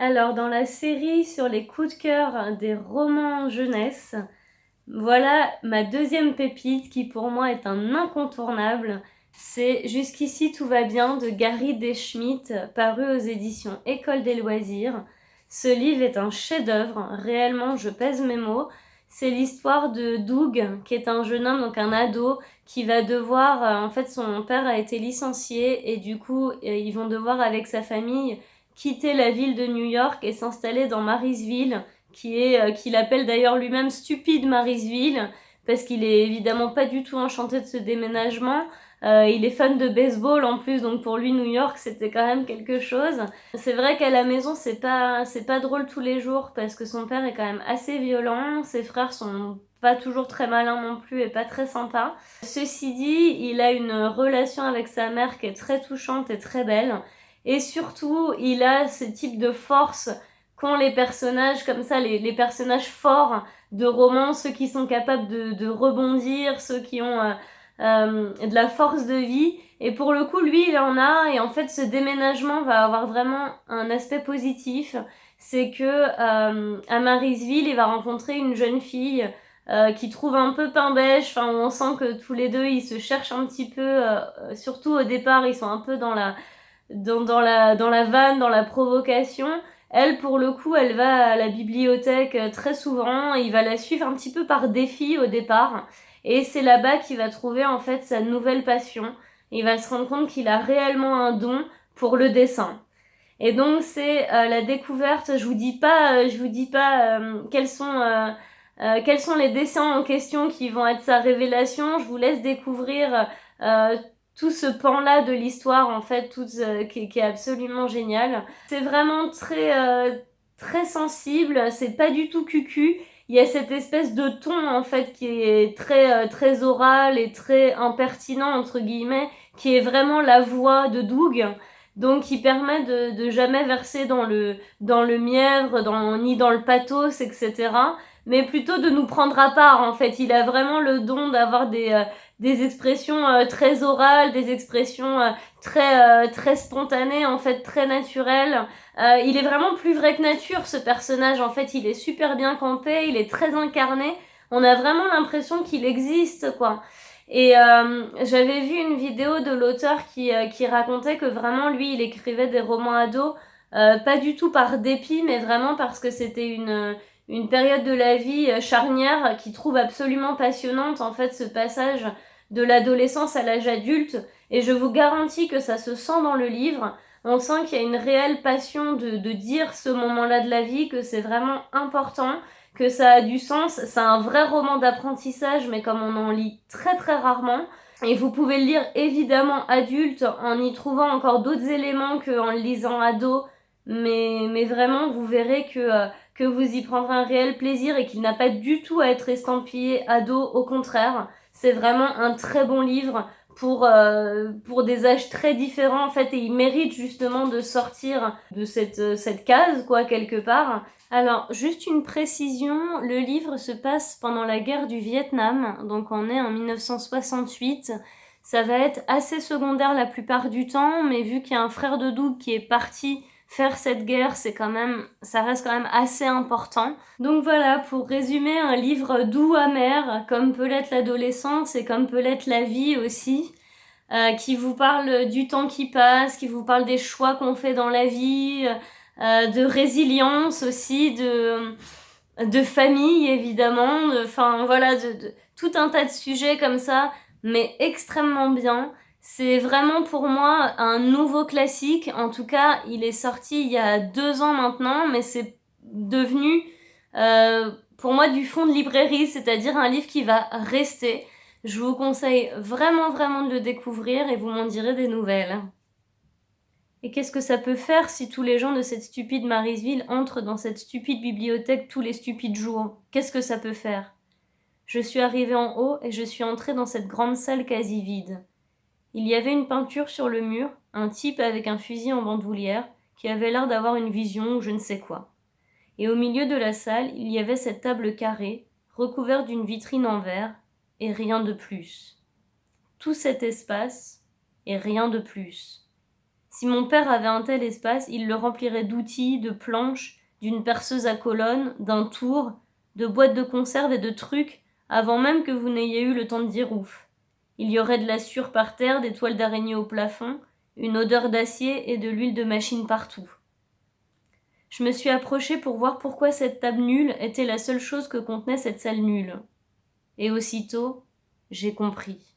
Alors, dans la série sur les coups de cœur des romans jeunesse, voilà ma deuxième pépite qui pour moi est un incontournable. C'est Jusqu'ici tout va bien de Gary Deschmidt, paru aux éditions École des loisirs. Ce livre est un chef-d'œuvre, réellement je pèse mes mots. C'est l'histoire de Doug, qui est un jeune homme, donc un ado, qui va devoir, en fait son père a été licencié et du coup ils vont devoir avec sa famille quitter la ville de New York et s'installer dans Marysville, qu'il appelle d'ailleurs lui-même Stupide Marysville, parce qu'il est évidemment pas du tout enchanté de ce déménagement. Il est fan de baseball en plus, donc pour lui New York c'était quand même quelque chose. C'est vrai qu'à la maison c'est pas drôle tous les jours parce que son père est quand même assez violent, ses frères sont pas toujours très malins non plus et pas très sympas. Ceci dit, il a une relation avec sa mère qui est très touchante et très belle. Et surtout, il a ce type de force qu'ont les personnages comme ça, les personnages forts de romans, ceux qui sont capables de rebondir, ceux qui ont de la force de vie. Et pour le coup, lui, il en a. Et en fait, ce déménagement va avoir vraiment un aspect positif. C'est que à Marysville, il va rencontrer une jeune fille qui trouve un peu pain beige. Enfin, on sent que tous les deux, ils se cherchent un petit peu. Surtout au départ, ils sont un peu dans la vanne, dans la provocation. Elle, pour le coup, elle va à la bibliothèque très souvent. Il va la suivre un petit peu par défi au départ. Et c'est là-bas qu'il va trouver en fait sa nouvelle passion. Il va se rendre compte qu'il a réellement un don pour le dessin. Et donc c'est la découverte. Je vous dis pas quels sont les dessins en question qui vont être sa révélation. Je vous laisse découvrir tout ce pan-là de l'histoire en fait, qui est absolument génial. C'est vraiment très sensible. C'est pas du tout cucu. Il y a cette espèce de ton en fait qui est très oral et très impertinent entre guillemets, qui est vraiment la voix de Doug. Donc, qui permet de jamais verser dans le mièvre, ni dans le pathos, etc. Mais plutôt de nous prendre à part, en fait. Il a vraiment le don d'avoir des expressions très orales, des expressions très spontanées, en fait, très naturelles. Il est vraiment plus vrai que nature, ce personnage. En fait, il est super bien campé, il est très incarné. On a vraiment l'impression qu'il existe, quoi. Et j'avais vu une vidéo de l'auteur qui racontait que vraiment lui il écrivait des romans ados pas du tout par dépit mais vraiment parce que c'était une période de la vie charnière qu'il trouve absolument passionnante en fait, ce passage de l'adolescence à l'âge adulte, et je vous garantis que ça se sent dans le livre. On sent qu'il y a une réelle passion de dire ce moment-là de la vie, que c'est vraiment important, que ça a du sens. C'est un vrai roman d'apprentissage, mais comme on en lit très rarement. Et vous pouvez le lire évidemment adulte en y trouvant encore d'autres éléments qu'en le lisant ado. Mais vraiment, vous verrez que vous y prendrez un réel plaisir et qu'il n'a pas du tout à être estampillé ado. Au contraire, c'est vraiment un très bon livre pour des âges très différents en fait, et il mérite justement de sortir de cette case quoi, quelque part. Alors, juste une précision, le livre se passe pendant la guerre du Vietnam, donc on est en 1968. Ça va être assez secondaire la plupart du temps, mais vu qu'il y a un frère de Doug qui est parti faire cette guerre, ça reste quand même assez important. Donc voilà, pour résumer, un livre doux, amer, comme peut l'être l'adolescence et comme peut l'être la vie aussi, qui vous parle du temps qui passe, qui vous parle des choix qu'on fait dans la vie, de résilience aussi, de famille évidemment, enfin voilà, de tout un tas de sujets comme ça, mais extrêmement bien. C'est vraiment pour moi un nouveau classique. En tout cas, il est sorti il y a 2 ans maintenant, mais c'est devenu pour moi du fond de librairie, c'est-à-dire un livre qui va rester. Je vous conseille vraiment de le découvrir et vous m'en direz des nouvelles. Et qu'est-ce que ça peut faire si tous les gens de cette stupide Marysville entrent dans cette stupide bibliothèque tous les stupides jours? Qu'est-ce que ça peut faire? Je suis arrivée en haut et je suis entrée dans cette grande salle quasi vide. Il y avait une peinture sur le mur, un type avec un fusil en bandoulière, qui avait l'air d'avoir une vision ou je ne sais quoi. Et au milieu de la salle, il y avait cette table carrée, recouverte d'une vitrine en verre, et rien de plus. Tout cet espace, et rien de plus. Si mon père avait un tel espace, il le remplirait d'outils, de planches, d'une perceuse à colonnes, d'un tour, de boîtes de conserve et de trucs, avant même que vous n'ayez eu le temps de dire ouf. Il y aurait de la sueur par terre, des toiles d'araignée au plafond, une odeur d'acier et de l'huile de machine partout. Je me suis approchée pour voir pourquoi cette table nulle était la seule chose que contenait cette salle nulle. Et aussitôt, j'ai compris.